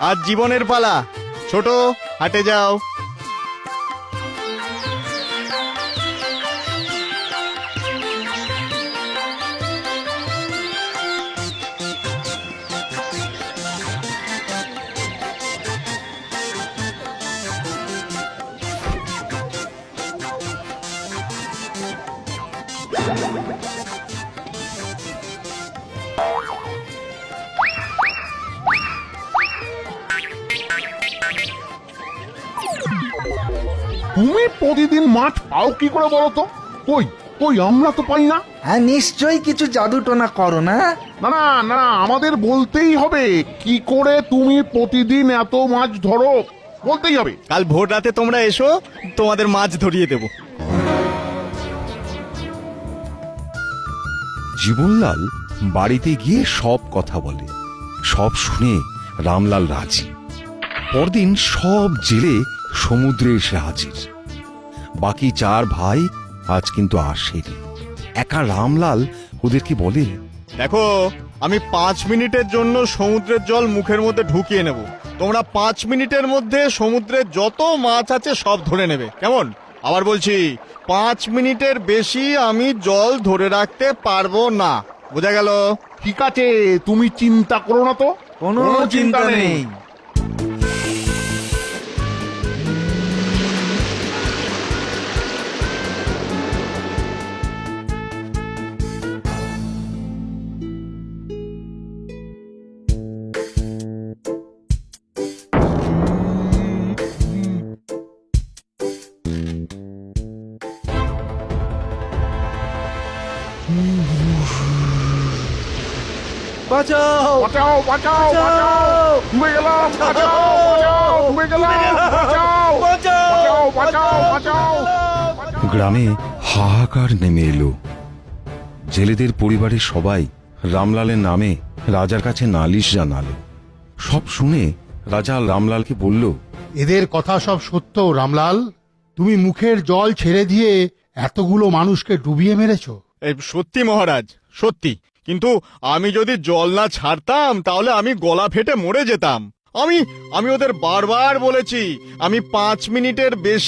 আজ জীবনের পালা। ছোট, হাটে যাও। তুমি প্রতিদিন মাছ পাও কি করে বলো তো? কই কই আমরা তো পাই না। হ্যাঁ, নিশ্চয়ই কিছু জাদু টোনা করো না। না না না, আমাদের বলতেই হবে কি করে তুমি প্রতিদিন এত মাছ ধরো, বলতেই হবে। কাল ভোর রাতে তোমরা এসো, তোমাদের মাছ ধরিয়ে দেব। জীবনলাল বাড়িতে গিয়ে সব কথা বলে। সব শুনে রামলাল রাজি। পরদিন সব জেলে সমুদ্রে এসে হাজির। বাকি 4 ভাই আজ কিন্তু আসেনি। একা রামলাল ওদেরকে বলে, দেখো, আমি 5 মিনিটের জন্য সমুদ্রের জল মুখের মধ্যে ঢুকিয়ে নেব। তোমরা 5 মিনিটের মধ্যে সমুদ্রে যত মাছ আছে সব ধরে নেবে, কেমন? আবার বলছি, 5 মিনিটের বেশি আমি জল ধরে রাখতে পারবো না। বোঝা গেল? ঠিক আছে, তুমি চিন্তা করো না তো, কোনো চিন্তা নেই। বাঁচাও! বাঁচাও বাঁচাও বাঁচাও, ডুবে গেলাম, বাঁচাও বাঁচাও, ডুবে গেলাম, বাঁচাও বাঁচাও বাঁচাও বাঁচাও। গ্রামে হাহাকার নেমে এলো। জেলেদের পরিবারের সবাই রামলালের নামে রাজার কাছে নালিশ জানালো। সব শুনে রাজা রামলালকে বলল, এদের কথা সব সত্য রামলাল। তুমি মুখের জল ছেড়ে দিয়ে এতগুলো মানুষকে ডুবিয়ে মেরেছো। এই সত্যি মহারাজ, সত্যি। কিন্তু আমি যদি জল না ছাড়তাম তাহলে আমি গলা ফেটে মরে যেতাম। আমি ওদের বারবার বলেছি আমি 5 মিনিটের বেশি